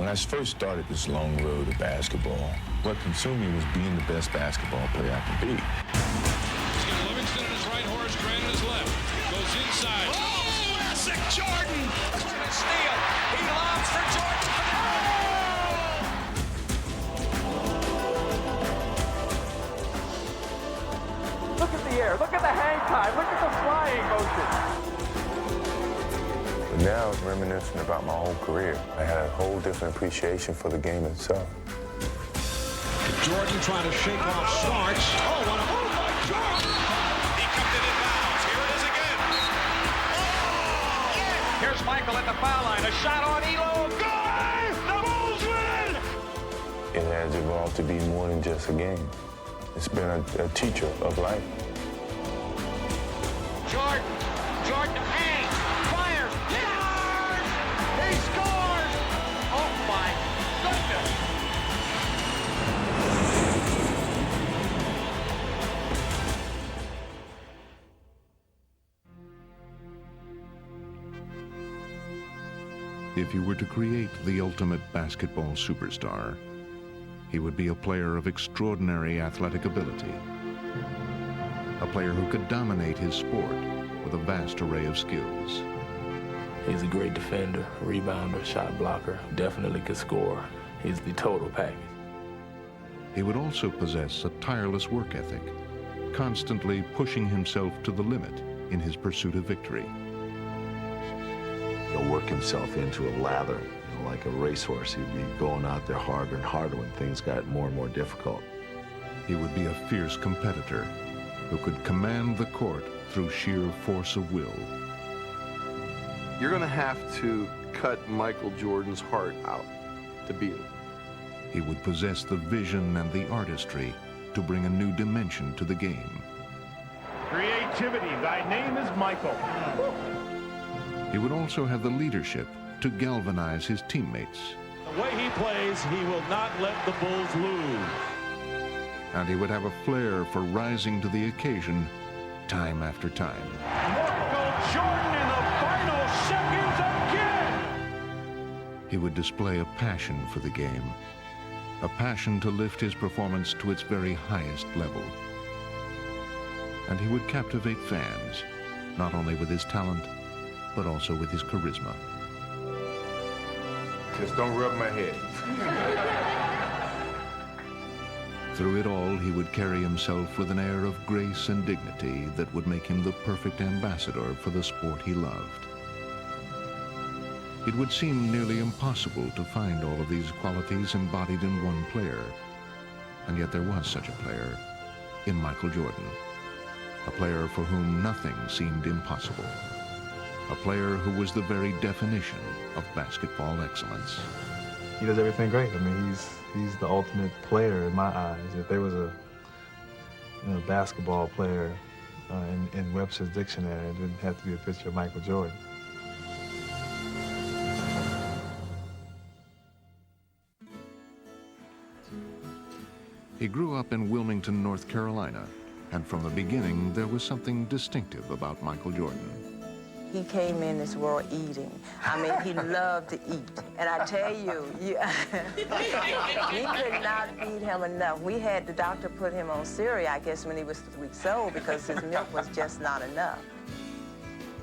When I first started this long road of basketball, what consumed me was being the best basketball player I could be. He's got Livingston in his right horse, Grant in his left. Goes inside. Oh, classic Jordan! Steal. He lobs for Jordan. Look at the air. Look at the hang time. Look at the flying motion. But now it's reminiscent about my whole career. I had a whole different appreciation for the game itself. Jordan trying to shake off Starks. Oh, what a move by Jordan! He kept it in bounds. Here it is again. Oh! Yeah. Here's Michael at the foul line. A shot on Elo. Good! The Bulls win! It has evolved to be more than just a game. It's been a teacher of life. Jordan hangs, fires, he scores! Oh my goodness! If you were to create the ultimate basketball superstar, he would be a player of extraordinary athletic ability, a player who could dominate his sport with a vast array of skills. He's a great defender, rebounder, shot blocker, definitely could score. He's the total package. He would also possess a tireless work ethic, constantly pushing himself to the limit in his pursuit of victory. He'll work himself into a lather, like a racehorse. He'd be going out there harder and harder when things got more and more difficult. He would be a fierce competitor who could command the court through sheer force of will. You're going to have to cut Michael Jordan's heart out to beat him. He would possess the vision and the artistry to bring a new dimension to the game. Creativity, thy name is Michael. He would also have the leadership to galvanize his teammates. The way he plays, he will not let the Bulls lose. And he would have a flair for rising to the occasion time after time. Michael Jordan in the final seconds again! He would display a passion for the game, a passion to lift his performance to its very highest level. And he would captivate fans, not only with his talent, but also with his charisma. Just don't rub my head. Through it all, he would carry himself with an air of grace and dignity that would make him the perfect ambassador for the sport he loved. It would seem nearly impossible to find all of these qualities embodied in one player, and yet there was such a player in Michael Jordan, a player for whom nothing seemed impossible, a player who was the very definition of basketball excellence. He does everything great. I mean, he's the ultimate player in my eyes. If there was a basketball player in Webster's dictionary, it didn't have to be a picture of Michael Jordan. He grew up in Wilmington, North Carolina, and from the beginning, there was something distinctive about Michael Jordan. He came in this world eating. I mean, he loved to eat. And I tell you, we could not feed him enough. We had the doctor put him on cereal, I guess, when he was 3 weeks old because his milk was just not enough.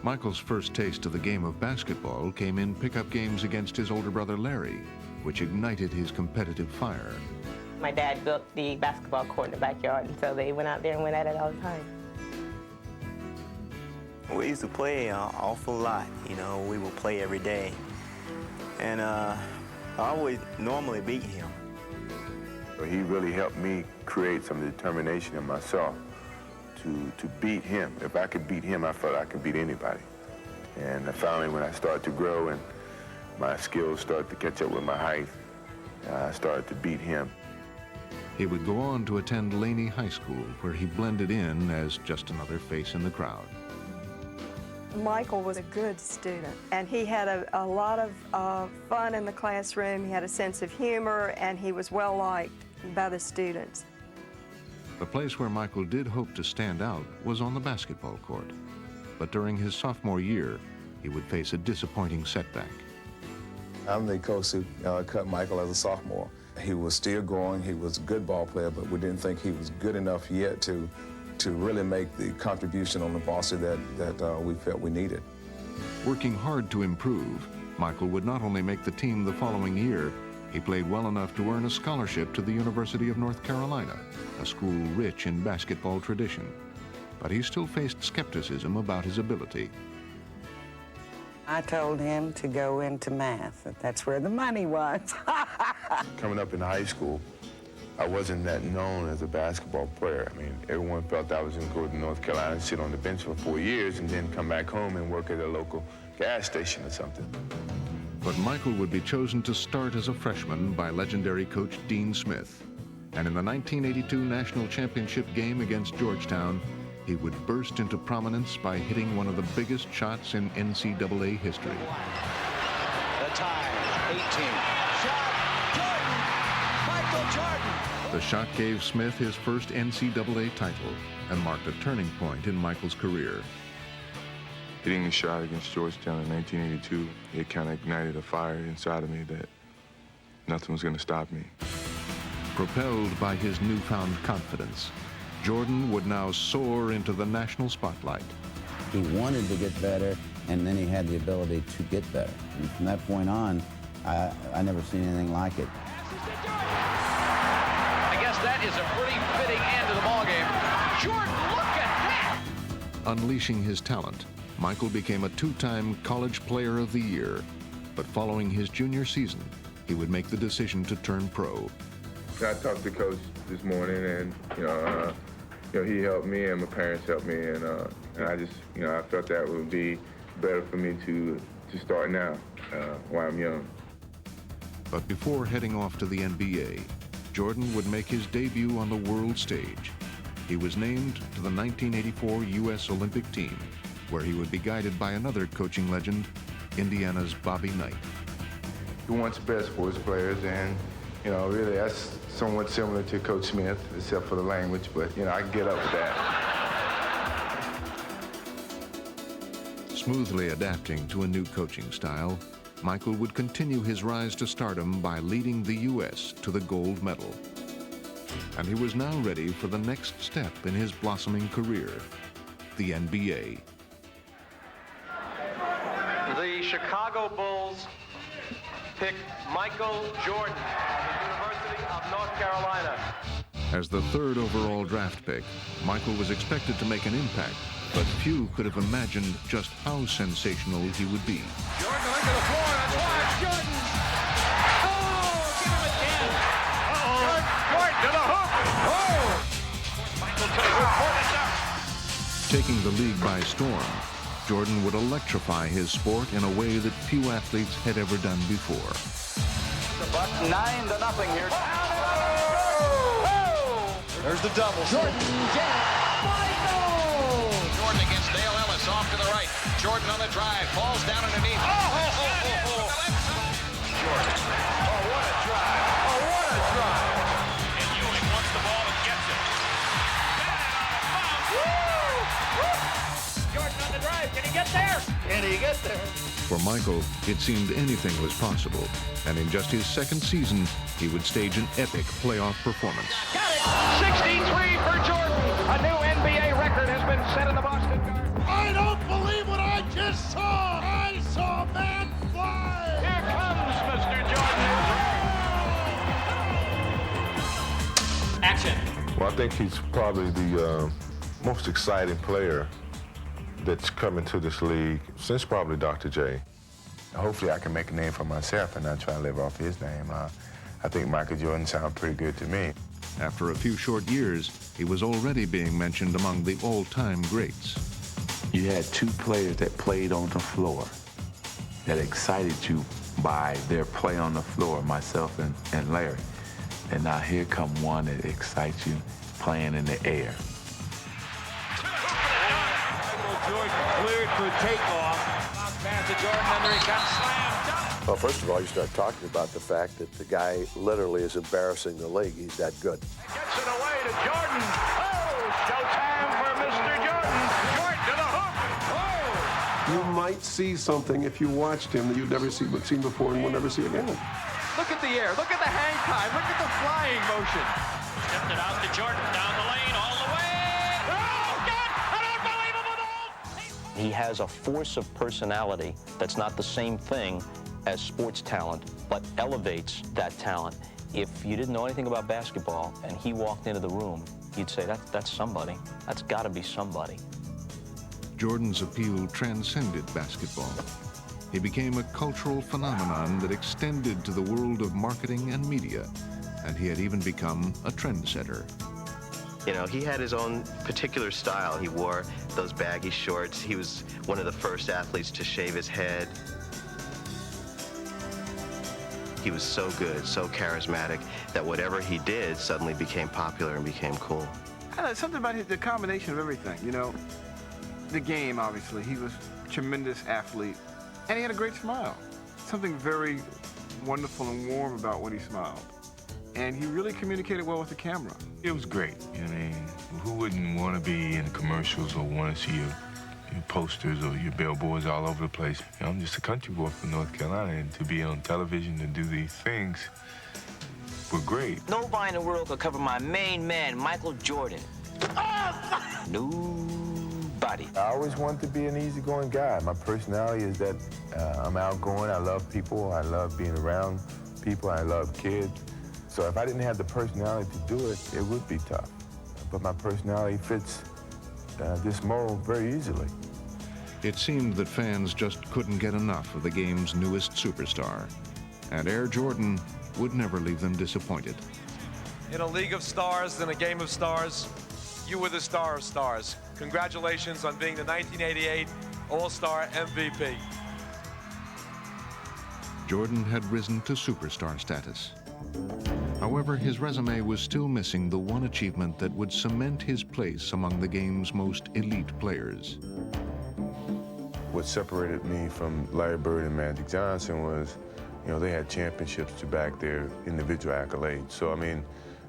Michael's first taste of the game of basketball came in pickup games against his older brother Larry, which ignited his competitive fire. My dad built the basketball court in the backyard, and so they went out there and went at it all the time. We used to play an awful lot, you know. We would play every day. And I always normally beat him. He really helped me create some determination in myself to beat him. If I could beat him, I felt I could beat anybody. And finally, when I started to grow and my skills started to catch up with my height, I started to beat him. He would go on to attend Laney High School, where he blended in as just another face in the crowd. Michael was a good student, and he had a lot of fun in the classroom. He had a sense of humor, and he was well liked by the students. The place where Michael did hope to stand out was on the basketball court. But during his sophomore year, he would face a disappointing setback. I'm the coach who cut Micharl as a sophomore. He was still growing. He was a good ball player, but we didn't think he was good enough yet to really make the contribution on the varsity that we felt we needed. Working hard to improve, Micharl would not only make the team the following year, he played well enough to earn a scholarship to the University of North Carolina, a school rich in basketball tradition. But he still faced skepticism about his ability. I told him to go into math. That's where the money was. Coming up in high school, I wasn't that known as a basketball player. I mean, everyone felt I was going to go to North Carolina and sit on the bench for 4 years and then come back home and work at a local gas station or something. But Micharl would be chosen to start as a freshman by legendary coach Dean Smith. And in the 1982 National Championship game against Georgetown, he would burst into prominence by hitting one of the biggest shots in NCAA history. The tie, 18. Shot, Jordan! Michael Jordan! The shot gave Smith his first NCAA title and marked a turning point in Micharl's career. Hitting the shot against Georgetown in 1982, it kind of ignited a fire inside of me that nothing was going to stop me. Propelled by his newfound confidence, Jordan would now soar into the national spotlight. He wanted to get better, and then he had the ability to get better. And from that point on, I never seen anything like it. I guess that is a pretty fitting end to the ballgame. Jordan, look at that! Unleashing his talent, Micharl became a two-time College Player of the Year. But following his junior season, he would make the decision to turn pro. I talked to Coach this morning, and he helped me, and my parents helped me, and I just, I felt that would be better for me to start now while I'm young. But before heading off to the NBA, Jordan would make his debut on the world stage. He was named to the 1984 U.S. Olympic team, where he would be guided by another coaching legend, Indiana's Bobby Knight. He wants best for his players, and really that's somewhat similar to Coach Smith, except for the language, but I can get up with that. Smoothly adapting to a new coaching style, Micharl would continue his rise to stardom by leading the U.S. to the gold medal. And he was now ready for the next step in his blossoming career, the NBA. The Chicago Bulls pick Michael Jordan of the University of North Carolina. As the third overall draft pick, Micharl was expected to make an impact, but few could have imagined just how sensational he would be. Jordan into the floor, that's wide, Jordan! Oh, give him again! Uh-oh! Jordan to the hoop! Oh! Michael to the hoop, Jordan's up! Taking the league by storm, Jordan would electrify his sport in a way that few athletes had ever done before. The Bucks 9-0 here. There's the double. Jordan, Michael! Jordan against Dale Ellis off to the right. Jordan on the drive, falls down underneath. Jordan. Oh, what a drive. Oh, what a drive. And Ewing wants the ball and gets it. Jordan on the drive. Can he get there? Can he get there? For Micharl, it seemed anything was possible, and in just his second season, he would stage an epic playoff performance. Got it! 63 for Jordan! A new NBA record has been set in the Boston Garden. I don't believe what I just saw! I saw a man fly! Here comes Mr. Jordan! Action! Well, I think he's probably the most exciting player that's coming to this league since probably Dr. J. Hopefully I can make a name for myself and not try to live off his name. I think Michael Jordan sounds pretty good to me. After a few short years, he was already being mentioned among the all-time greats. You had two players that played on the floor that excited you by their play on the floor, myself and Larry. And now here come one that excites you playing in the air. Jordan cleared for takeoff. Pass to Jordan, under he comes, slam dunk. Well, first of all, you start talking about the fact that the guy literally is embarrassing the league. He's that good. Gets it away to Jordan. Oh, showtime for Mr. Jordan. Jordan to the hook. Oh! You might see something if you watched him that you'd never seen before and will never see again. Look at the air. Look at the hang time. Look at the flying motion. Stepped it out to Jordan down the lane all the way. Oh, God! An unbelievable goal! He has a force of personality that's not the same thing as sports talent, but elevates that talent. If you didn't know anything about basketball and he walked into the room, you'd say, that's somebody. That's got to be somebody. Jordan's appeal transcended basketball. He became a cultural phenomenon that extended to the world of marketing and media, and he had even become a trendsetter. You know, he had his own particular style. He wore those baggy shorts. He was one of the first athletes to shave his head. He was so good, so charismatic, that whatever he did suddenly became popular and became cool. I don't know, something about the combination of everything, you know. The game, obviously. He was a tremendous athlete, and he had a great smile. Something very wonderful and warm about when he smiled. And he really communicated well with the camera. It was great. I mean, who wouldn't want to be in commercials or want to see your posters or your billboards all over the place? You know, I'm just a country boy from North Carolina, and to be on television and do these things were great. Nobody in the world could cover my main man, Michael Jordan. Nobody. I always wanted to be an easygoing guy. My personality is that I'm outgoing. I love people. I love being around people. I love kids. So if I didn't have the personality to do it, it would be tough. But my personality fits this mold very easily. It seemed that fans just couldn't get enough of the game's newest superstar, and Air Jordan would never leave them disappointed. In a league of stars, in a game of stars, you were the star of stars. Congratulations on being the 1988 All-Star MVP. Jordan had risen to superstar status. However, his resume was still missing the one achievement that would cement his place among the game's most elite players. What separated me from Larry Bird and Magic Johnson was, you know, they had championships to back their individual accolades. So, I mean,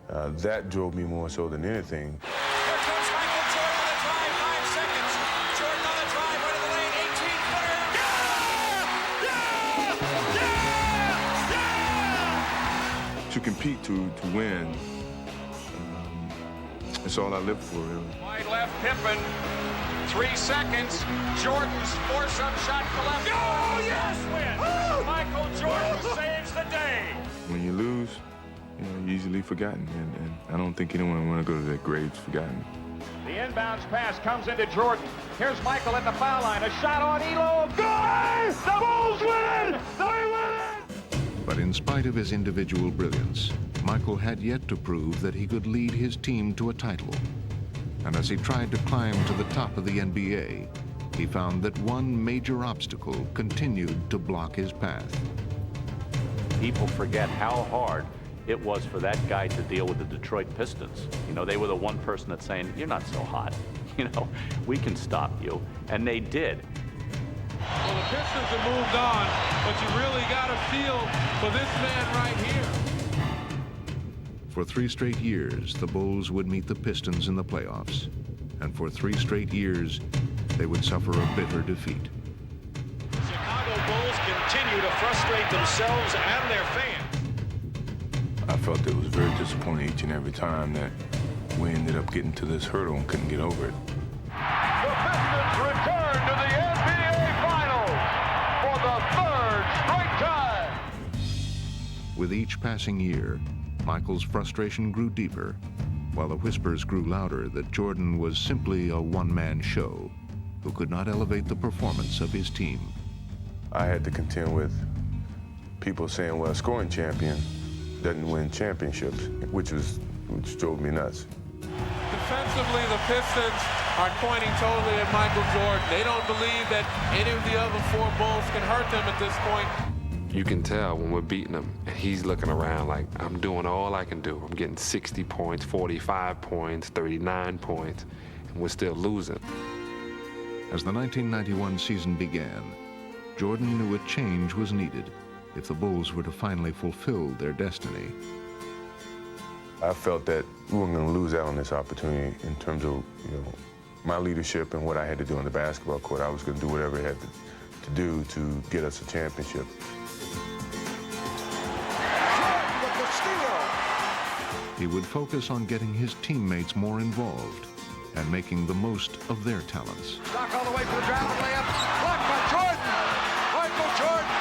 that drove me more so than anything. Here comes Michael Jordan on the drive, 5 seconds. Jordan on the drive, right in the lane, 18-footer. To compete, to win, that's all I live for, really. Wide left, Pippen. 3 seconds. Jordan's force-up shot to left. Oh, yes, win! Michael Jordan saves the day. When you lose, you know, you're easily forgotten, and I don't think anyone want to go to their graves forgotten. The inbounds pass comes into Jordan. Here's Michael at the foul line. A shot on Elo. Good! The Bulls win! They win! But in spite of his individual brilliance, Michael had yet to prove that he could lead his team to a title. And as he tried to climb to the top of the NBA, he found that one major obstacle continued to block his path. People forget how hard it was for that guy to deal with the Detroit Pistons. You know, they were the one person that's saying, you're not so hot. You know, we can stop you. And they did. Well, the Pistons have moved on, but you really got a feel for this man right here. For 3 straight years, the Bulls would meet the Pistons in the playoffs. And for 3 straight years, they would suffer a bitter defeat. Chicago Bulls continue to frustrate themselves and their fans. I felt it was very disappointing each and every time that we ended up getting to this hurdle and couldn't get over it. The Pistons return to the NBA Finals for the 3rd straight time. With each passing year, Michael's frustration grew deeper, while the whispers grew louder that Jordan was simply a one-man show who could not elevate the performance of his team. I had to contend with people saying, well, a scoring champion doesn't win championships, which drove me nuts. Defensively, the Pistons are pointing totally at Michael Jordan. They don't believe that any of the other 4 Bulls can hurt them at this point. You can tell when we're beating him, and he's looking around like, I'm doing all I can do. I'm getting 60 points, 45 points, 39 points, and we're still losing. As the 1991 season began, Jordan knew a change was needed if the Bulls were to finally fulfill their destiny. I felt that we weren't going to lose out on this opportunity in terms of, you know, my leadership and what I had to do on the basketball court. I was going to do whatever it had to do to get us a championship. He would focus on getting his teammates more involved and making the most of their talents. Stock all the way for the driving layup. Blocked by Jordan. Michael Jordan.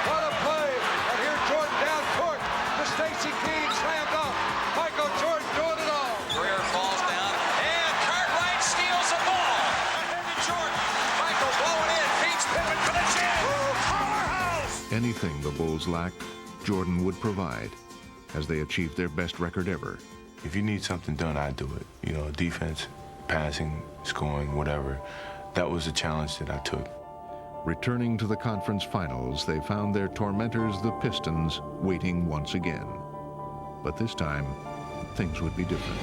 What a play. And here's Jordan down court. The Stacey King slam dunk. Michael Jordan doing it all. Greer falls down, and Cartwright steals the ball. Ahead to Jordan. Michael blowing in, beats Pippen for the chin. Powerhouse! Anything the Bulls lacked, Jordan would provide as they achieved their best record ever. If you need something done, I do it. You know, defense, passing, scoring, whatever. That was the challenge that I took. Returning to the conference finals, they found their tormentors, the Pistons, waiting once again. But this time, things would be different.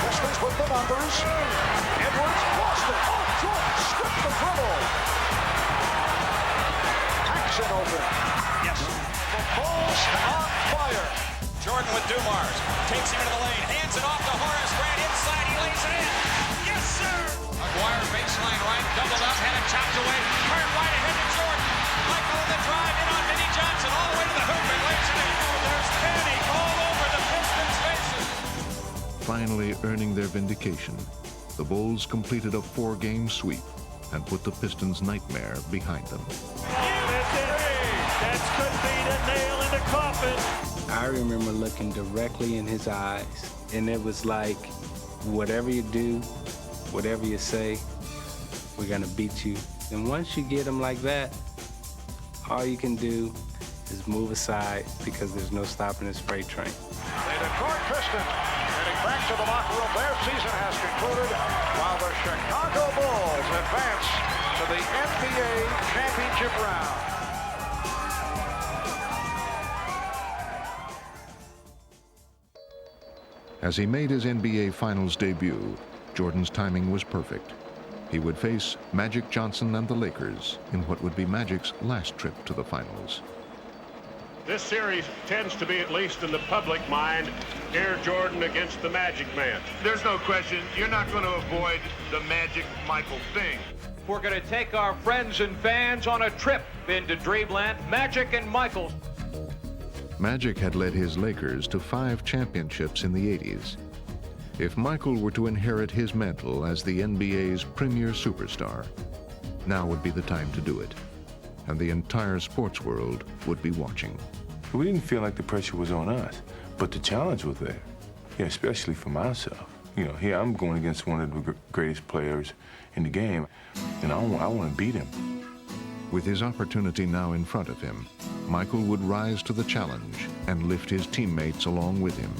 Pistons with the numbers. Edwards lost it. Oh, Jordan stripped the dribble. Action open. Yes. The Bulls on fire. Jordan with Dumars. Takes him into the lane. Hands it off to Horace Grant. Inside, he lays it in. Yes, sir. McGuire baseline right. Doubled up. Had it chopped away. Cartwright ahead to Jordan. Michael in the drive. In on Vinnie Johnson. All the way to the hoop and lays it in. Oh, there's panic all over the Pistons' faces. Finally earning their vindication, the Bulls completed a 4-game sweep and put the Pistons' nightmare behind them. That could be the nail in the coffin. I remember looking directly in his eyes, and it was like, whatever you do, whatever you say, we're gonna beat you. And once you get him like that, all you can do is move aside because there's no stopping his freight train. The Detroit Pistons heading back to the locker room. Their season has concluded while the Chicago Bulls advance to the NBA championship round. As he made his NBA Finals debut, Jordan's timing was perfect. He would face Magic Johnson and the Lakers in what would be Magic's last trip to the finals. This series tends to be, at least in the public mind, Air Jordan against the Magic Man. There's no question, you're not going to avoid the Magic Michael thing. We're going to take our friends and fans on a trip into Dreamland. Magic and Michael. Magic had led his Lakers to 5 championships in the 80s. If Michael were to inherit his mantle as the NBA's premier superstar, now would be the time to do it. And the entire sports world would be watching. We didn't feel like the pressure was on us, but the challenge was there, especially for myself. Here I'm going against one of the greatest players in the game, and I want to beat him. With his opportunity now in front of him, Michael would rise to the challenge and lift his teammates along with him,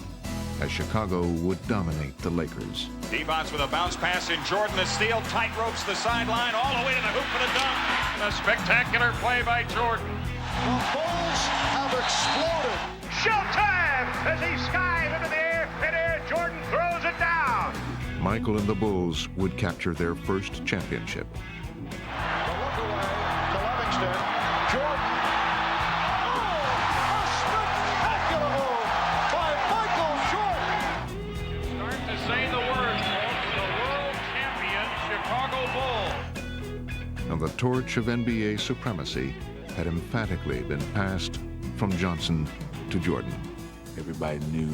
as Chicago would dominate the Lakers. Devon's with a bounce pass in Jordan. The steal, tight ropes the sideline, all the way to the hoop for the dunk. A spectacular play by Jordan. The Bulls have exploded. Showtime as he skies into the air. Midair, Jordan throws it down. Michael and the Bulls would capture their first championship. The look away to Livingston. Jordan. Oh, a spectacular move by Michael Jordan. Start to say the words, folks. The world champion Chicago Bulls. And the torch of NBA supremacy had emphatically been passed from Johnson to Jordan. Everybody knew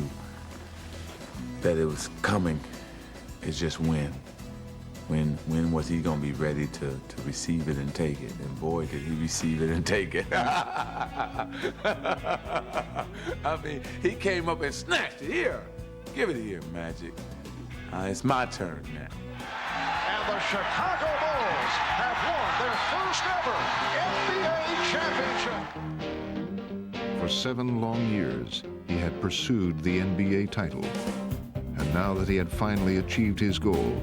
that it was coming. It's just when. When was he going to be ready to receive it and take it? And boy, did he receive it and take it. I mean, he came up and snatched it. Here, give it here, Magic. It's my turn now. And the Chicago Bulls have won their first ever NBA championship. For 7 long years, he had pursued the NBA title. And now that he had finally achieved his goal,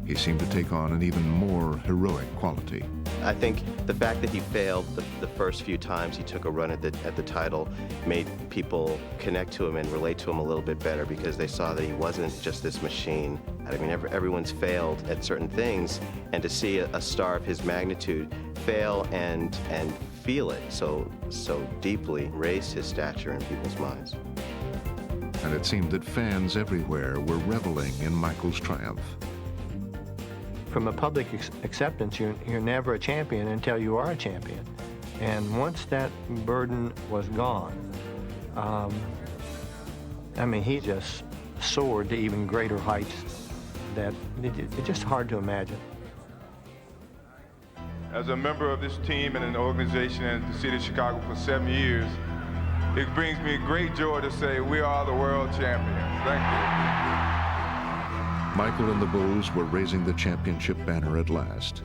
he seemed to take on an even more heroic quality. I think the fact that he failed the first few times he took a run at the title made people connect to him and relate to him a little bit better because they saw that he wasn't just this machine. I mean, everyone's failed at certain things, and to see a star of his magnitude fail and feel it so deeply raised his stature in people's minds. And it seemed that fans everywhere were reveling in Michael's triumph. From a public acceptance, you're never a champion until you are a champion. And once that burden was gone, I mean, he just soared to even greater heights that it's just hard to imagine. As a member of this team and an organization in the city of Chicago for 7 years, it brings me great joy to say we are the world champions. Thank you. Michael and the Bulls were raising the championship banner at last.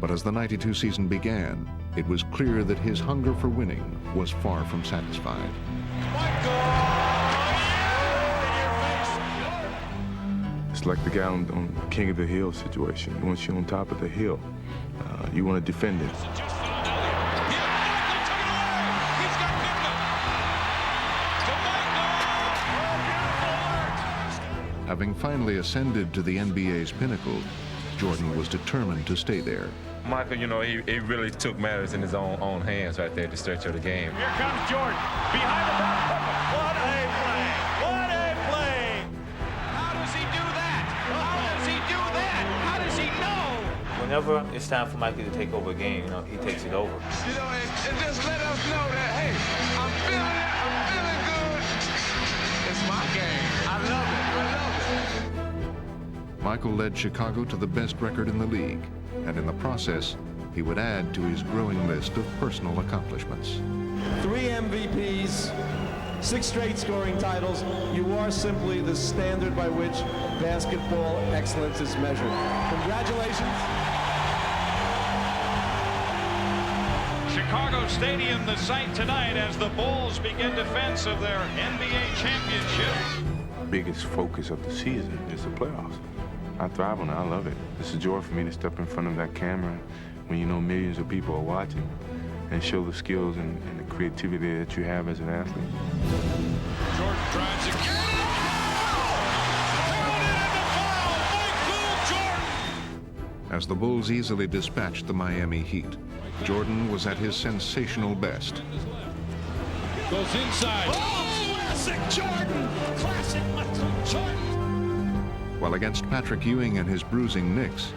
But as the '92 season began, it was clear that his hunger for winning was far from satisfied. It's like the guy on King of the Hill situation. Once you're on top of the hill, you want to defend it. Having finally ascended to the NBA's pinnacle, Jordan was determined to stay there. Michael, you know, he really took matters in his own hands right there at the stretch of the game. Here comes Jordan. Behind the back. What a play. What a play. How does he do that? How does he do that? How does he know? Whenever it's time for Michael to take over a game, you know, he takes it over. You know, and just let us know that, hey, I'm feeling good. It's my game. I love it. I love it. Michael led Chicago to the best record in the league, and in the process, he would add to his growing list of personal accomplishments. 3 MVPs, 6 straight scoring titles. You are simply the standard by which basketball excellence is measured. Congratulations. Chicago Stadium, the site tonight as the Bulls begin defense of their NBA championship. Biggest focus of the season is the playoffs. I thrive on it. I love it. It's a joy for me to step in front of that camera when you know millions of people are watching and show the skills and the creativity that you have as an athlete. Jordan drives again. As the Bulls easily dispatched the Miami Heat, Jordan was at his sensational best. Goes inside. Oh, classic Jordan. Classic Michael Jordan. While against Patrick Ewing and his bruising Knicks,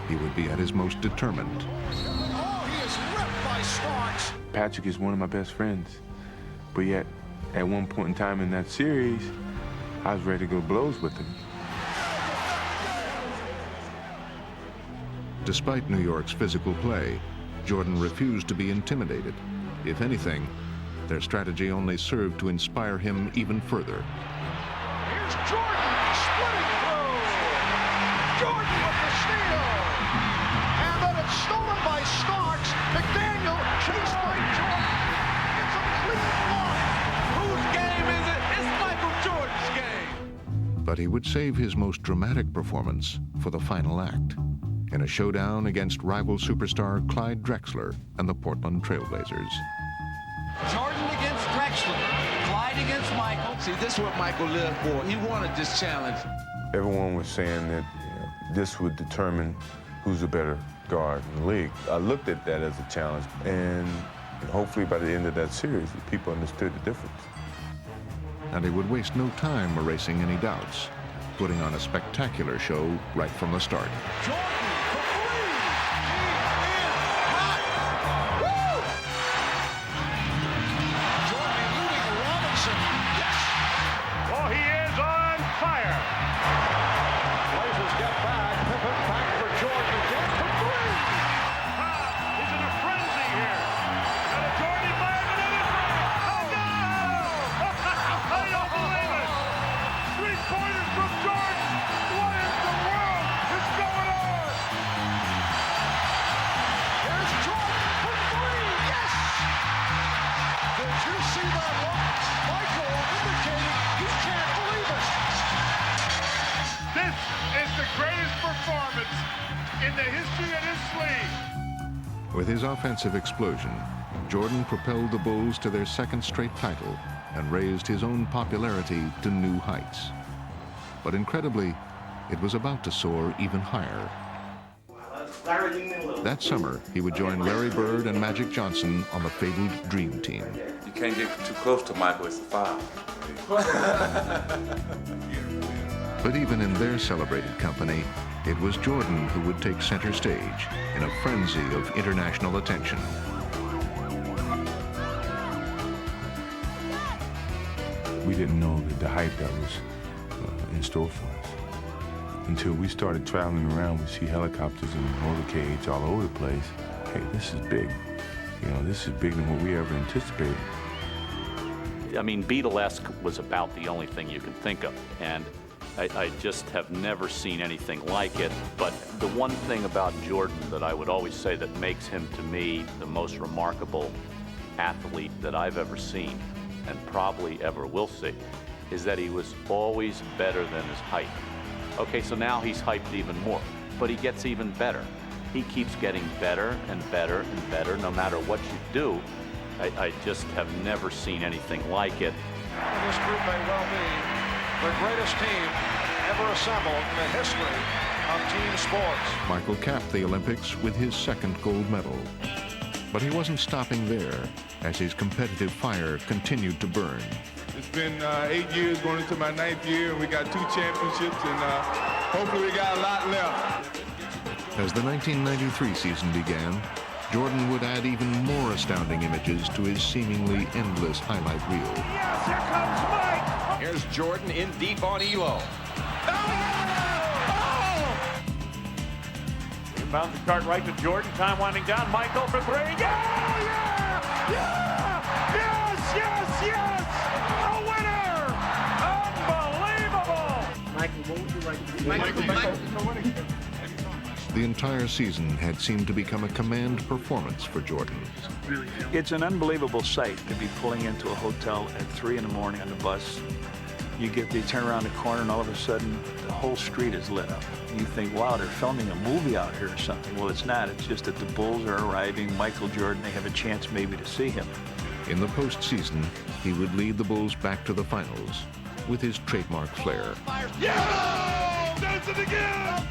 he would be at his most determined. Oh, he is ripped by Starks. Patrick is one of my best friends, but yet at one point in time in that series, I was ready to go blows with him. Despite New York's physical play, Jordan refused to be intimidated. If anything, their strategy only served to inspire him even further. Here's Jordan. Jordan with the steal. And then it's stolen by Starks. McDaniel chased by Jordan. It's a clean block. Whose game is it? It's Michael Jordan's game. But he would save his most dramatic performance for the final act, in a showdown against rival superstar Clyde Drexler and the Portland Trailblazers. Jordan against Drexler. Clyde against Michael. See, this is what Michael lived for. He wanted this challenge. Everyone was saying that this would determine who's the better guard in the league. I looked at that as a challenge, and hopefully by the end of that series, people understood the difference. And he would waste no time erasing any doubts, putting on a spectacular show right from the start. Jordan for 3. He is hot. Woo! Jordan eluding Robinson. Yes. Oh, he is on fire. Blazers get back. Pippen back for Jordan again for 3. He's in a frenzy here. And a Jordan fire. Oh, no! I don't believe it. 3-pointers from Jordan. What in the world is going on? Here's Jordan for 3. Yes! Did you see that look? Michael indicating he can't believe it. This is the greatest performance in the history of this league. With his offensive explosion, Jordan propelled the Bulls to their second straight title and raised his own popularity to new heights. But incredibly, it was about to soar even higher. That summer, he would join Larry Bird and Magic Johnson on the fabled Dream Team. You can't get too close to Michael, it's a foul. But even in their celebrated company, It was Jordan who would take center stage in a frenzy of international attention. We didn't know the hype that was in store for us. Until we started traveling around, we see helicopters and motorcades all over the place. Hey, this is big. You know, this is bigger than what we ever anticipated. I mean, Beatlesque was about the only thing you can think of, and I just have never seen anything like it. But the one thing about Jordan that I would always say that makes him, to me, the most remarkable athlete that I've ever seen, and probably ever will see, is that he was always better than his height. Okay, so now he's hyped even more, but he gets even better. He keeps getting better and better and better no matter what you do. I just have never seen anything like it. This group may well be the greatest team ever assembled in the history of team sports. Michael capped the Olympics with his second gold medal. But he wasn't stopping there as his competitive fire continued to burn. It's been 8 years going into my 9th year, and we got 2 championships, and hopefully we got a lot left. As the 1993 season began, Jordan would add even more astounding images to his seemingly endless highlight reel. Yes, here comes Mike! Here's Jordan in deep on Elo. Inbound the cart right to Jordan. Time winding down. Michael for 3. Yeah! Yeah! Yeah! Yes! Yes! Yes! A winner! Unbelievable! Michael, what would you like to do? Michael. The entire season had seemed to become a command performance for Jordan. It's an unbelievable sight to be pulling into a hotel at 3 in the morning on the bus. You turn around the corner and all of a sudden the whole street is lit up. You think, wow, they're filming a movie out here or something. Well, it's not. It's just that the Bulls are arriving. Michael Jordan, they have a chance maybe to see him. In the postseason, he would lead the Bulls back to the finals with his trademark flair. Yeah! Does it again!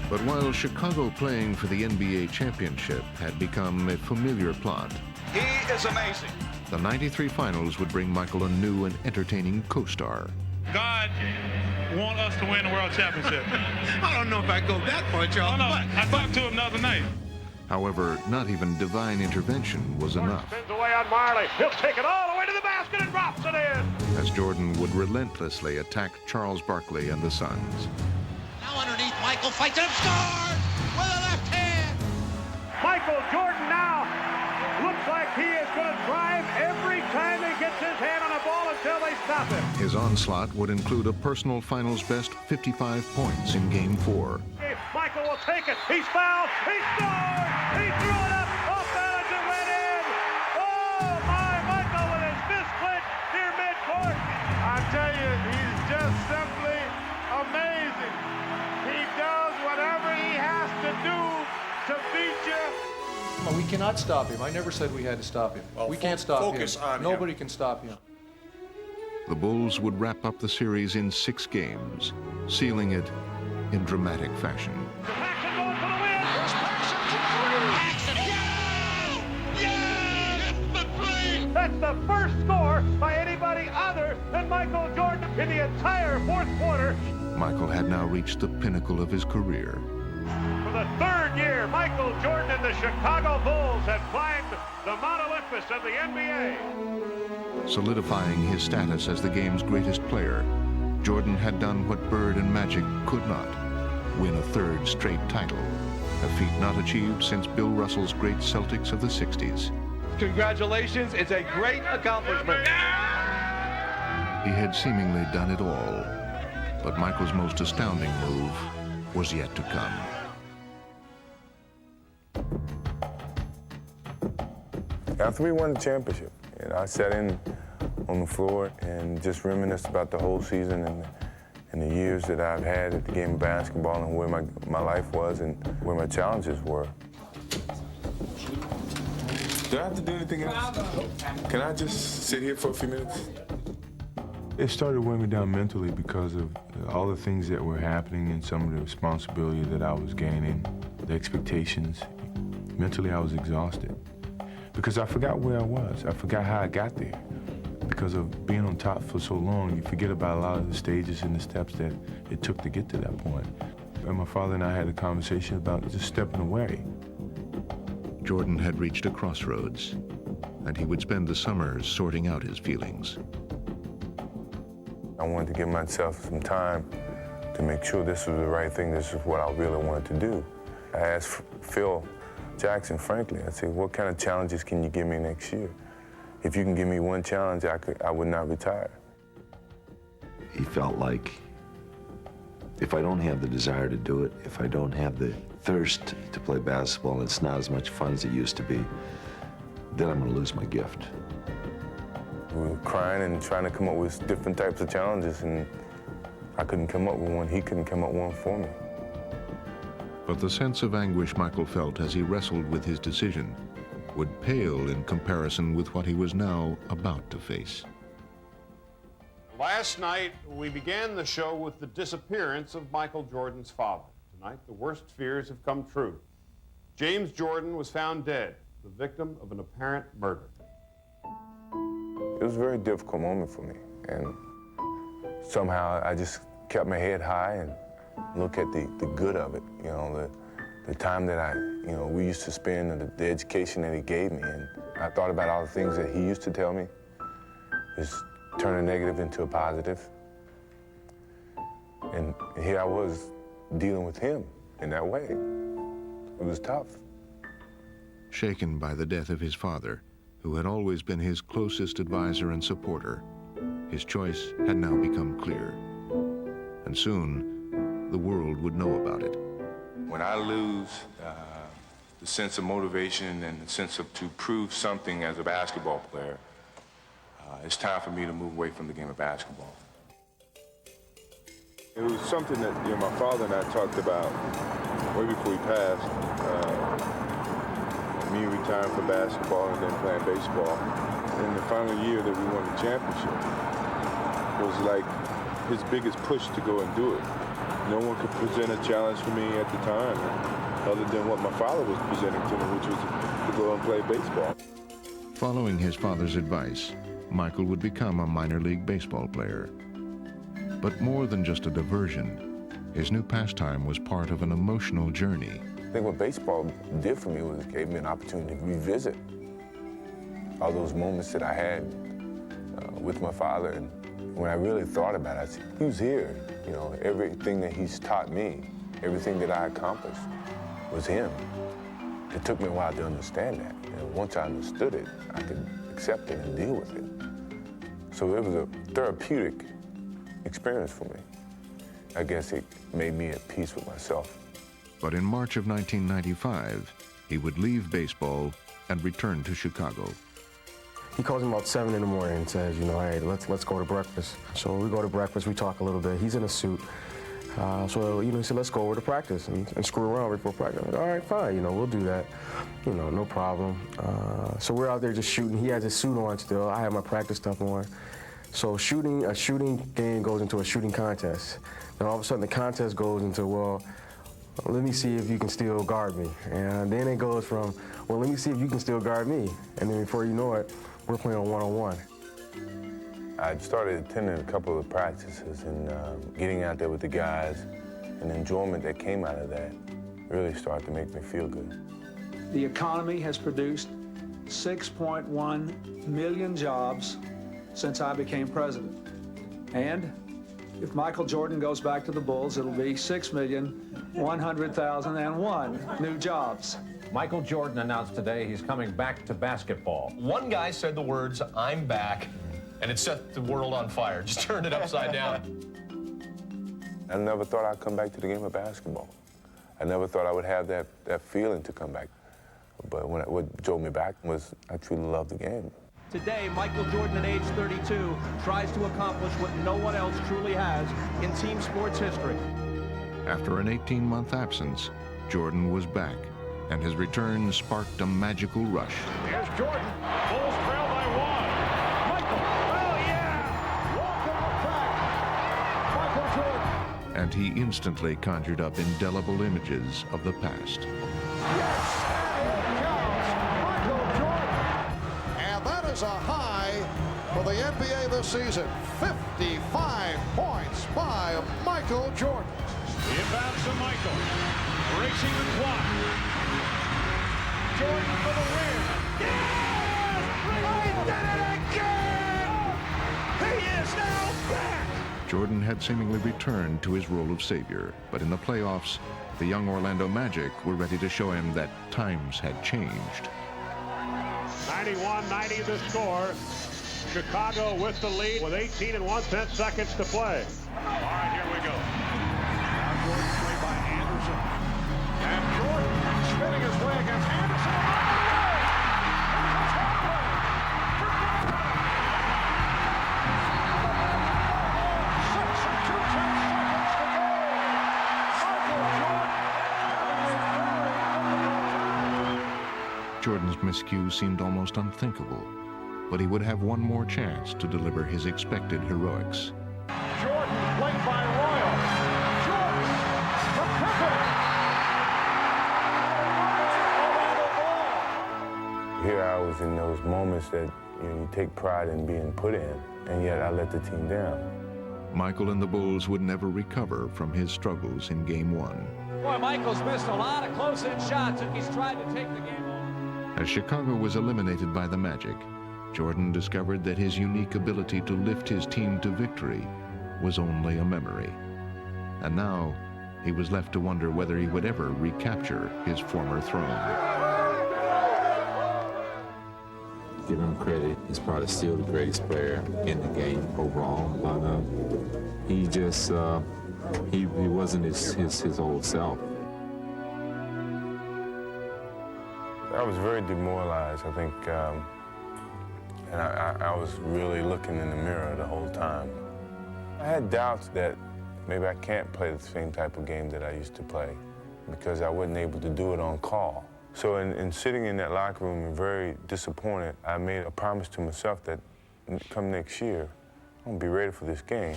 But while Chicago playing for the NBA championship had become a familiar plot, He is amazing. the 93 finals would bring Michael a new and entertaining co-star. God want us to win the world championship. I don't know if I go that far, Charles. Oh, no, I talked to him the other night. However, not even divine intervention was enough, Spins away on Marley. He'll take it all the way to the basket and drops it in. as Jordan would relentlessly attack Charles Barkley and the Suns. Now underneath, Michael fights and scores with a left hand. Michael Jordan now looks like he is going to drive every time he gets his hand on a ball until they stop him. His onslaught would include a personal finals best 55 points in Game 4. Michael will take it. He's fouled. He scored. He threw it up. Off balance and went in. Oh, my. Michael with his fist clenched near midcourt. I tell you, he's just simply amazing. He does whatever he has to do to beat you. Well, we cannot stop him. I never said we had to stop him. We can't stop him. Focus on him. Nobody can stop him. The Bulls would wrap up the series in 6 games, sealing it in dramatic fashion. Paxson going for the win. Here's Paxson for 3. Paxson. Yeah! That's the first score by anybody other than Michael Jordan in the entire fourth quarter. Michael had now reached the pinnacle of his career. For the 3rd year, Michael Jordan and the Chicago Bulls had climbed the Mount Olympus of the NBA. Solidifying his status as the game's greatest player, Jordan had done what Bird and Magic could not, win a 3rd straight title, a feat not achieved since Bill Russell's great Celtics of the 60s. Congratulations, it's a great accomplishment. He had seemingly done it all, but Michael's most astounding move was yet to come. After we won the championship, I sat in on the floor and just reminisced about the whole season and the years that I've had at the game of basketball and where my life was and where my challenges were. Do I have to do anything else? Can I just sit here for a few minutes? It started weighing me down mentally because of all the things that were happening and some of the responsibility that I was gaining, the expectations. Mentally, I was exhausted because I forgot where I was. I forgot how I got there. Because of being on top for so long, you forget about a lot of the stages and the steps that it took to get to that point. And my father and I had a conversation about just stepping away. Jordan had reached a crossroads, and he would spend the summers sorting out his feelings. I wanted to give myself some time to make sure this was the right thing, this is what I really wanted to do. I asked Phil Jackson, frankly, I said, what kind of challenges can you give me next year? If you can give me one challenge, I would not retire. He felt like if I don't have the desire to do it, if I don't have the thirst to play basketball and it's not as much fun as it used to be, then I'm going to lose my gift. We were crying and trying to come up with different types of challenges, and I couldn't come up with one. He couldn't come up with one for me. But the sense of anguish Michael felt as he wrestled with his decision would pale in comparison with what he was now about to face. Last night, we began the show with the disappearance of Michael Jordan's father. Tonight, the worst fears have come true. James Jordan was found dead, the victim of an apparent murder. It was a very difficult moment for me, and somehow I just kept my head high and looked at the good of it, you know, the time that we used to spend and the education that he gave me, and I thought about all the things that he used to tell me, just turn a negative into a positive, and here I was dealing with him in that way. It was tough. Shaken by the death of his father, who had always been his closest advisor and supporter, his choice had now become clear. And soon, the world would know about it. When I lose the sense of motivation and the sense of to prove something as a basketball player, it's time for me to move away from the game of basketball. It was something that my father and I talked about way before he passed. Me retiring from basketball and then playing baseball. And the final year that we won the championship was like his biggest push to go and do it. No one could present a challenge for me at the time other than what my father was presenting to me, which was to go and play baseball. Following his father's advice, Michael would become a minor league baseball player. But more than just a diversion, his new pastime was part of an emotional journey. I think what baseball did for me was it gave me an opportunity to revisit all those moments that I had with my father. And when I really thought about it, I said, he was here. You know, everything that he's taught me, everything that I accomplished was him. It took me a while to understand that. And once I understood it, I could accept it and deal with it. So it was a therapeutic experience for me. I guess it made me at peace with myself. But in March of 1995, he would leave baseball and return to Chicago. He calls me about 7 in the morning and says, hey, let's go to breakfast. So we go to breakfast, we talk a little bit. He's in a suit. So he said, let's go over to practice and screw around before practice. I'm like, all right, fine, we'll do that. No problem. So we're out there just shooting. He has his suit on still. I have my practice stuff on. So a shooting game goes into a shooting contest. Then all of a sudden the contest goes into, well, let me see if you can still guard me. And then it goes from, well, let me see if you can still guard me. And then before you know it, we're playing one-on-one. I started attending a couple of practices and getting out there with the guys, and the enjoyment that came out of that really started to make me feel good. The economy has produced 6.1 million jobs since I became president. And if Michael Jordan goes back to the Bulls, it'll be 6,100,001 new jobs. Michael Jordan announced today he's coming back to basketball. One guy said the words, "I'm back," and it set the world on fire. Just turned it upside down. I never thought I'd come back to the game of basketball. I never thought I would have that feeling to come back. But what drove me back was I truly loved the game. Today, Michael Jordan at age 32 tries to accomplish what no one else truly has in team sports history. After an 18-month absence, Jordan was back, and his return sparked a magical rush. Here's Jordan. Bulls trail by 1. Michael, oh yeah! Walk on the track. Michael Jordan. And he instantly conjured up indelible images of the past. Yes! Here comes Michael Jordan. And that is a high for the NBA this season. 55 points by Michael Jordan. Inbounds to Michael. Racing the clock. Jordan for the win. Yes! He did it again! He is now back! Jordan had seemingly returned to his role of savior, but in the playoffs, the young Orlando Magic were ready to show him that times had changed. 91-90 the score. Chicago with the lead with 18 1/10 seconds to play. All right, here we go. Now Jordan played by Anderson. And Jordan spinning his way against Anderson. Jordan's miscue seemed almost unthinkable, but he would have one more chance to deliver his expected heroics. Jordan played by Royal. Jordan from Pippen. Here I was in those moments that you take pride in being put in, and yet I let the team down. Michael and the Bulls would never recover from his struggles in Game 1. Boy, Michael's missed a lot of close-in shots, and he's tried to take the game over. As Chicago was eliminated by the Magic, Jordan discovered that his unique ability to lift his team to victory was only a memory. And now, he was left to wonder whether he would ever recapture his former throne. Give him credit. He's probably still the greatest player in the game overall, but he just, he wasn't his old self. I was very demoralized, I think, and I was really looking in the mirror the whole time. I had doubts that maybe I can't play the same type of game that I used to play because I wasn't able to do it on call. So in sitting in that locker room and very disappointed, I made a promise to myself that come next year, I'm gonna be ready for this game.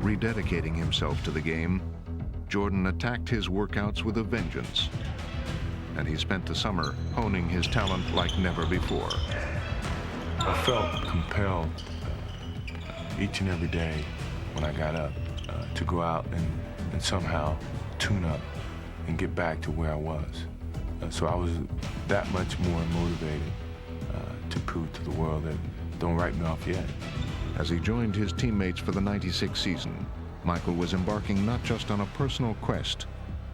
Rededicating himself to the game, Jordan attacked his workouts with a vengeance, and he spent the summer honing his talent like never before. I felt compelled each and every day when I got up to go out and somehow tune up and get back to where I was. So I was that much more motivated to prove to the world that don't write me off yet. As he joined his teammates for the '96 season, Michael was embarking not just on a personal quest,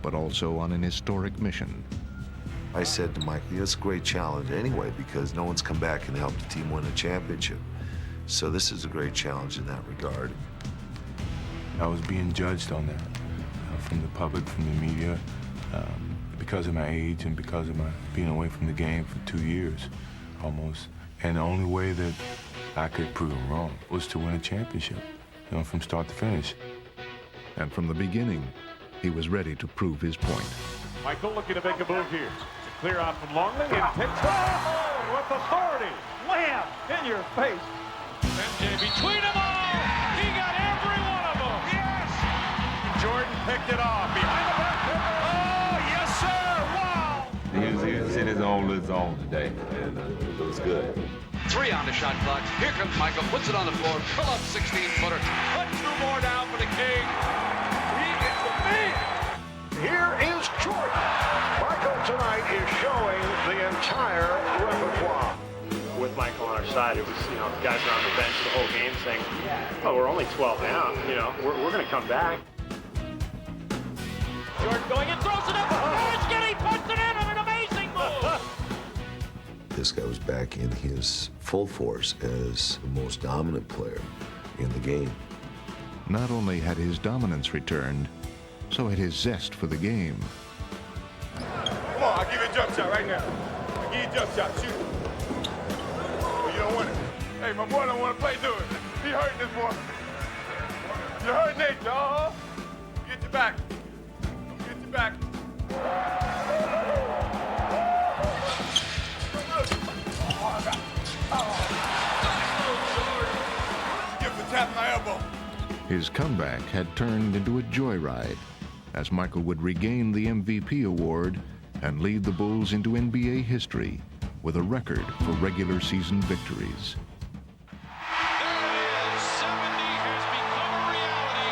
but also on an historic mission. I said to Michael, it's a great challenge anyway because no one's come back and helped the team win a championship. So this is a great challenge in that regard. I was being judged on that from the public, from the media, because of my age and because of my being away from the game for 2 years almost. And the only way that I could prove them wrong was to win a championship, from start to finish. And from the beginning, he was ready to prove his point. Michael looking to make a move here. Clear out from Longley and takes with authority. Wham! In your face. MJ between them all. He got every one of them. Yes! Jordan picked it off behind the back. Oh, yes, sir! Wow! He was in his own little zone today, and it was good. 3 on the shot clock. Here comes Michael, puts it on the floor, pull up 16-footer. Put 2 more down for the King. He is the man. Here is Jordan. Michael tonight is showing the entire repertoire. With Michael on our side, it was, guys are on the bench the whole game saying, oh, we're only 12 down, we're going to come back. Jordan going and throws it up. He puts it in on an amazing move. This guy was back in his full force as the most dominant player in the game. Not only had his dominance returned, so had his zest for the game. Come on, I'll give you a jump shot right now. I'll give you a jump shot, shoot. You don't want it. Hey, my boy don't want to play, do it. He hurting this boy. You're hurting Nate, y'all. Get your back. Get your back. Tap my elbow. His comeback had turned into a joyride as Michael would regain the MVP award and lead the Bulls into NBA history with a record for regular season victories. There it is. 70 has become a reality.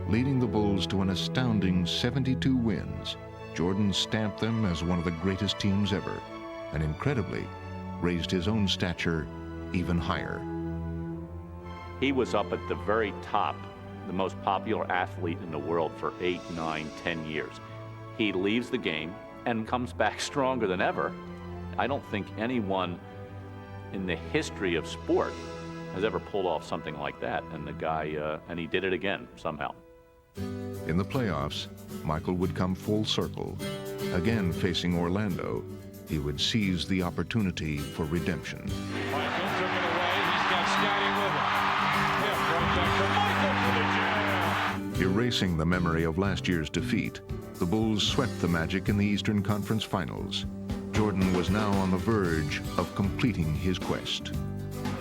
Leading the Bulls to an astounding 72 wins, Jordan stamped them as one of the greatest teams ever, and incredibly, raised his own stature even higher. He was up at the very top, the most popular athlete in the world for 8, 9, 10 years. He leaves the game and comes back stronger than ever. I don't think anyone in the history of sport has ever pulled off something like that, and the guy, and he did it again somehow. In the playoffs, Michael would come full circle. Again facing Orlando, he would seize the opportunity for redemption. Michael took it away. He's got Scotty with him. Yeah, right back to Michael for the jam. Erasing the memory of last year's defeat, the Bulls swept the Magic in the Eastern Conference Finals. Jordan was now on the verge of completing his quest.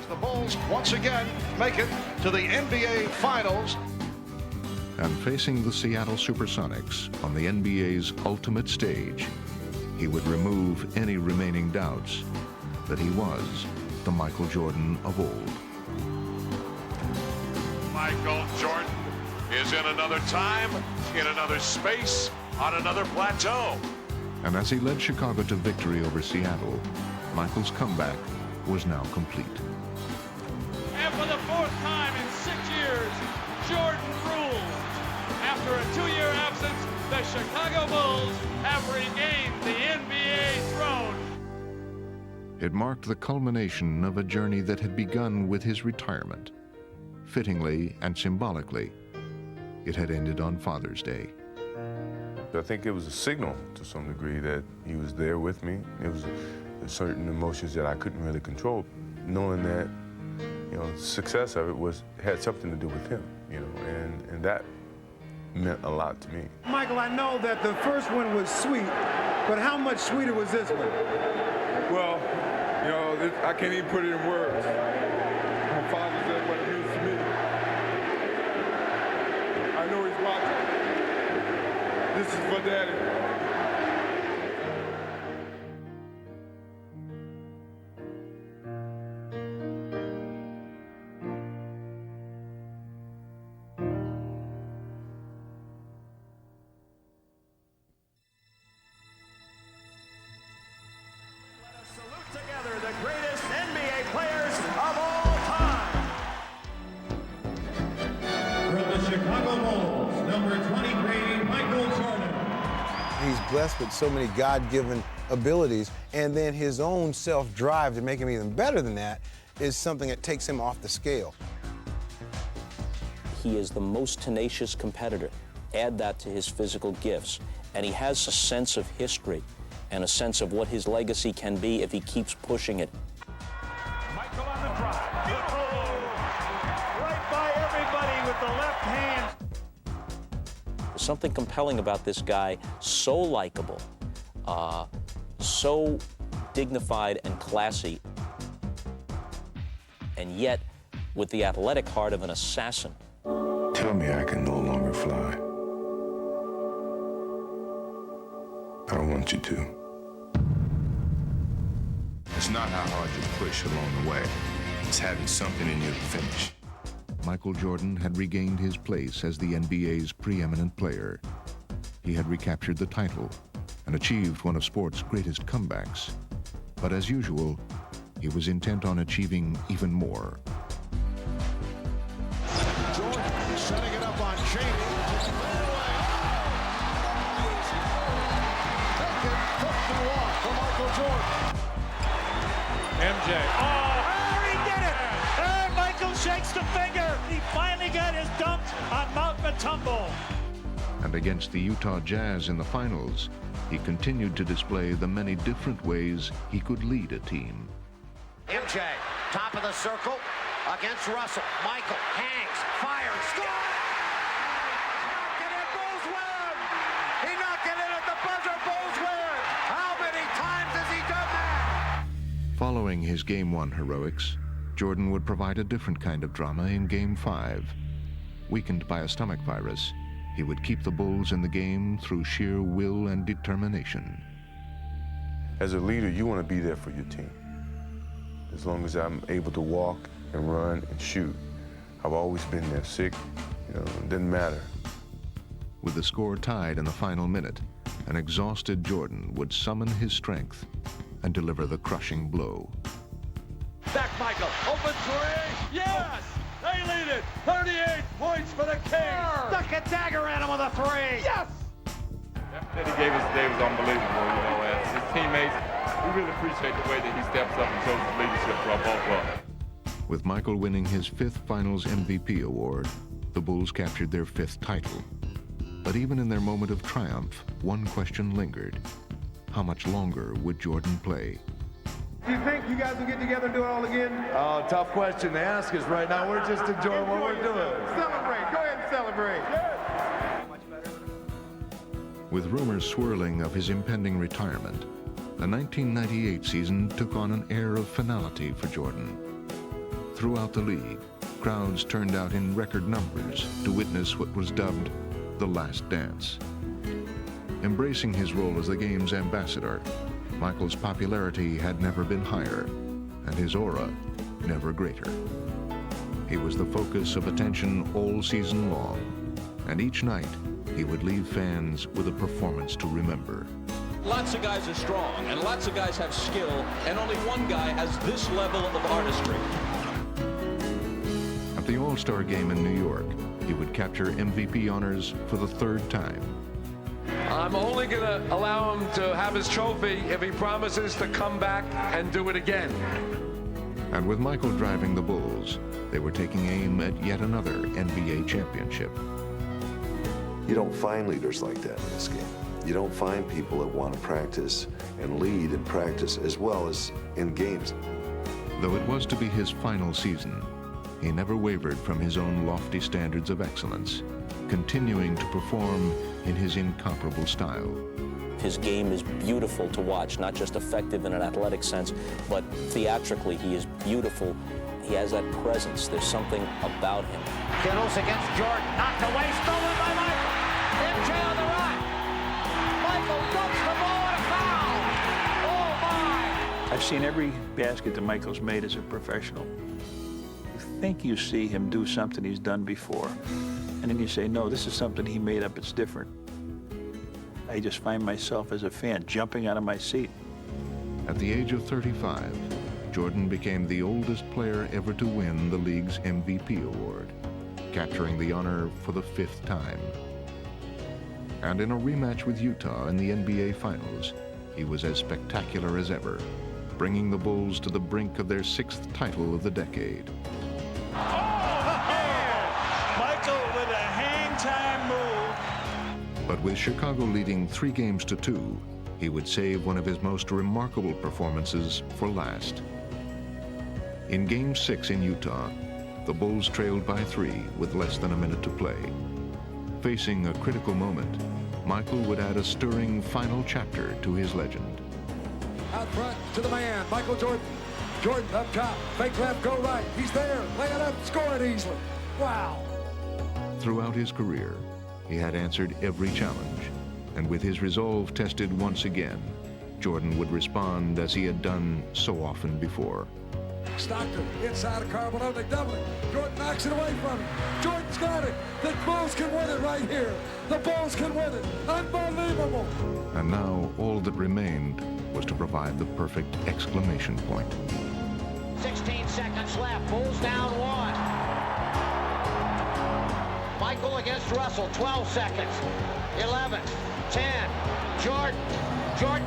The Bulls once again make it to the NBA Finals. And facing the Seattle Supersonics on the NBA's ultimate stage, he would remove any remaining doubts that he was the Michael Jordan of old. Michael Jordan is in another time, in another space, on another plateau. And as he led Chicago to victory over Seattle, Michael's comeback was now complete. And for the fourth time in 6 years, Jordan rules. After a 2-year absence, the Chicago Bulls have regained the NBA throne. It marked the culmination of a journey that had begun with his retirement. Fittingly and symbolically, it had ended on Father's Day. I think it was a signal to some degree that he was there with me. It was certain emotions that I couldn't really control, knowing that, you know, the success of it had something to do with him, you know, and that meant a lot to me. Michael, I know that the first one was sweet, but how much sweeter was this one? Well, you know, I can't even put it in words. My Father's Day, what it means to me. I know he's watching. This is for Daddy. Together, the greatest NBA players of all time. From the Chicago Bulls, number 23, Michael Jordan. He's blessed with so many God-given abilities, and then his own self-drive to make him even better than that is something that takes him off the scale. He is the most tenacious competitor. Add that to his physical gifts, and he has a sense of history and a sense of what his legacy can be if he keeps pushing it. Michael on the drive. Right by everybody with the left hand. There's something compelling about this guy, so likable, so dignified and classy, and yet with the athletic heart of an assassin. Tell me I can no longer fly. I don't want you to. It's not how hard you push along the way. It's having something in you to finish. Michael Jordan had regained his place as the NBA's preeminent player. He had recaptured the title and achieved one of sport's greatest comebacks. But as usual, he was intent on achieving even more. Jordan setting it up on Cheney. For Michael Jordan. MJ. Oh, he did it! And Michael shakes the finger. He finally got his dunk on Mount Matumbo. And against the Utah Jazz in the finals, he continued to display the many different ways he could lead a team. MJ, top of the circle against Russell. Michael hangs, fires, scores! Knocked it in, Bulls win! He knocked it in at the buzzer, Bulls win! How many times has he done that? Following his Game 1 heroics, Jordan would provide a different kind of drama in Game 5. Weakened by a stomach virus, he would keep the Bulls in the game through sheer will and determination. As a leader, you want to be there for your team. As long as I'm able to walk and run and shoot, I've always been there. Sick, you know, it didn't matter. With the score tied in the final minute, an exhausted Jordan would summon his strength and deliver the crushing blow. Back Michael, open three, yes! They lead it, 38 points for the Kings! Stuck a dagger at him with a three! Yes! That he gave us today was unbelievable, you know, as his teammates, we really appreciate the way that he steps up and shows his leadership for our ball club. With Michael winning his 5th Finals MVP award, the Bulls captured their 5th title. But even in their moment of triumph, one question lingered. How much longer would Jordan play? Do you think you guys will get together and do it all again? Oh, tough question to ask us right now. We're just enjoying what we're doing. Celebrate. Go ahead and celebrate. With rumors swirling of his impending retirement, the 1998 season took on an air of finality for Jordan. Throughout the league, crowds turned out in record numbers to witness what was dubbed the last dance. Embracing his role as the game's ambassador, Michael's popularity had never been higher, and his aura never greater. He was the focus of attention all season long, and each night he would leave fans with a performance to remember. Lots of guys are strong, and lots of guys have skill, and only one guy has this level of artistry. At the All-Star game in New York, he would capture MVP honors for the 3rd time. I'm only going to allow him to have his trophy if he promises to come back and do it again. And with Michael driving the Bulls, they were taking aim at yet another NBA championship. You don't find leaders like that in this game. You don't find people that want to practice and lead in practice as well as in games. Though it was to be his final season, he never wavered from his own lofty standards of excellence, continuing to perform in his incomparable style. His game is beautiful to watch, not just effective in an athletic sense, but theatrically he is beautiful. He has that presence. There's something about him. Kittles against Jordan, knocked away, stolen by Michael. MJ on the run. Michael dumps the ball and a foul. Oh my! I've seen every basket that Michael's made as a professional. You think you see him do something he's done before, and then you say, no, this is something he made up, it's different. I just find myself as a fan jumping out of my seat. At the age of 35, Jordan became the oldest player ever to win the league's MVP award, capturing the honor for the 5th time. And in a rematch with Utah in the NBA Finals, he was as spectacular as ever, bringing the Bulls to the brink of their 6th title of the decade. Michael with a hang-time move. But with Chicago leading 3-2, he would save one of his most remarkable performances for last. In Game 6 in Utah, the Bulls trailed by 3 with less than a minute to play. Facing a critical moment, Michael would add a stirring final chapter to his legend. Out front to the man, Michael Jordan. Jordan up top, fake left, go right. He's there, lay it up, score it easily. Wow. Throughout his career, he had answered every challenge, and with his resolve tested once again, Jordan would respond as he had done so often before. Stockton inside of Carbonell, they double it. Jordan knocks it away from him. Jordan's got it. The Bulls can win it right here. The Bulls can win it. Unbelievable. And now all that remained was to provide the perfect exclamation point. 16 seconds left. Bulls down 1. Michael against Russell. 12 seconds. 11. 10. Jordan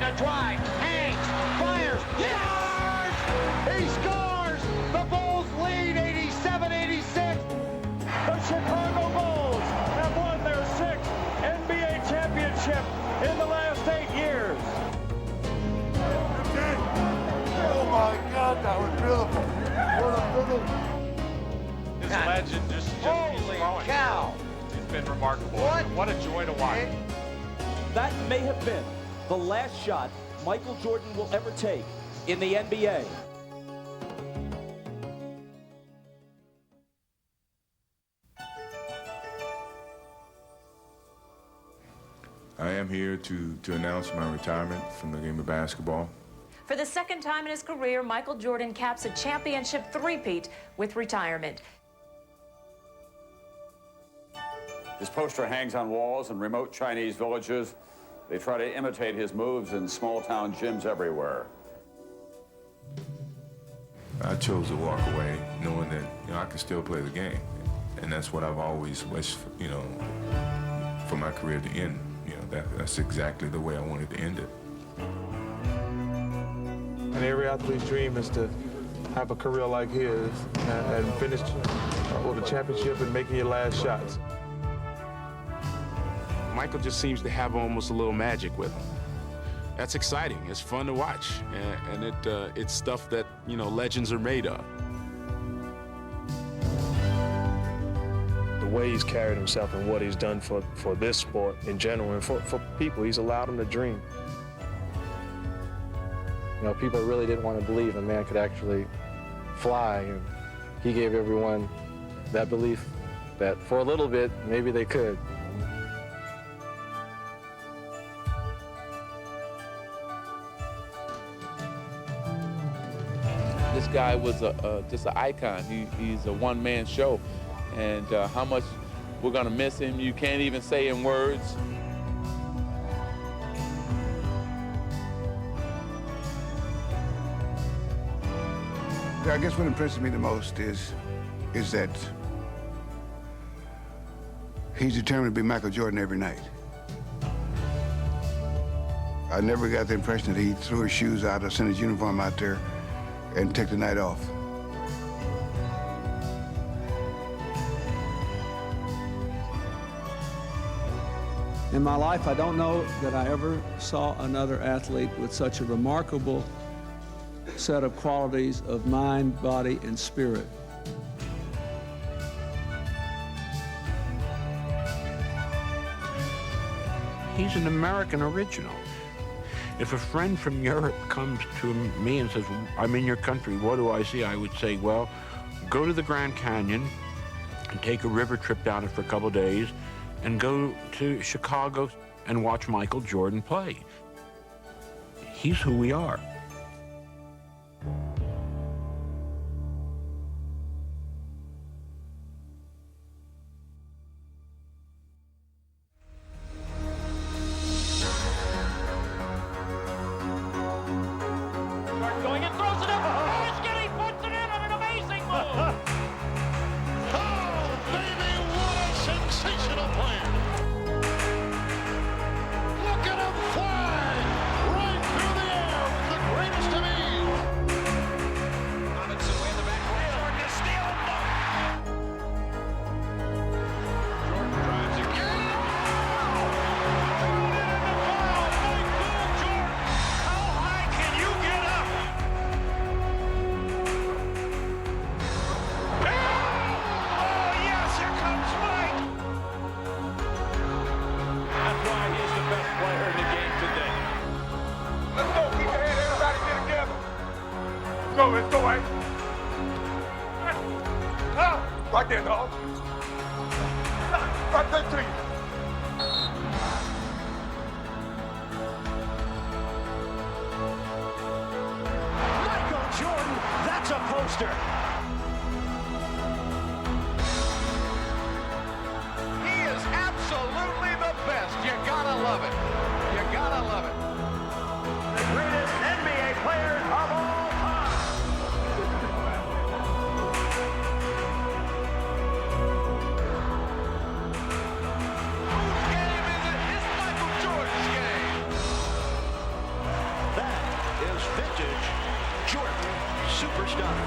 a drive. Hangs. Fires. Yes! He scores! The Bulls lead 87-86. The Chicago Bulls have won their 6th NBA championship in the last 8 years. Oh my God, that was beautiful. What a beautiful. This legend just keeps growing. Cow. It's been remarkable. What a joy to watch. That may have been the last shot Michael Jordan will ever take in the NBA. I am here to announce my retirement from the game of basketball. For the 2nd time in his career, Michael Jordan caps a championship three-peat with retirement. His poster hangs on walls in remote Chinese villages. They try to imitate his moves in small-town gyms everywhere. I chose to walk away knowing that, I could still play the game. And that's what I've always wished, for my career to end. That's exactly the way I wanted to end it. And every athlete's dream is to have a career like his and finish with a championship and making your last shots. Michael just seems to have almost a little magic with him. That's exciting. It's fun to watch, and it's stuff that legends are made of. The way he's carried himself and what he's done for this sport in general and for people, he's allowed them to dream. People really didn't want to believe a man could actually fly, and he gave everyone that belief that for a little bit, maybe they could. This guy was just an icon. He's a one-man show, and how much we're gonna miss him, you can't even say in words. I guess what impresses me the most is that he's determined to be Michael Jordan every night. I never got the impression that he threw his shoes out or sent his uniform out there and took the night off. In my life, I don't know that I ever saw another athlete with such a remarkable set of qualities of mind, body, and spirit. He's an American original. If a friend from Europe comes to me and says, I'm in your country, what do I see? I would say, well, go to the Grand Canyon and take a river trip down it for a couple of days and go to Chicago and watch Michael Jordan play. He's who we are. Going and throws it up. Oh, it's getting puts it in on an amazing move. Oh, baby, what a sensational play. Look at him fly right through the air with the greatest of ease. Robinson way in the back right. Jordan to steal it. Jordan drives again. How high can you get up? Oh, yes, here comes Mike. That's why he's the best player in the game today. Let's go. Keep your head. Everybody get together. Let's go, Hank. Right there, dog. Right there to you. Michael Jordan, that's a poster. He is absolutely the best. You gotta love it. You gotta love it. The greatest NBA player of all time. Whose game is it? It's Michael Jordan's game. That is vintage Jordan Superstar.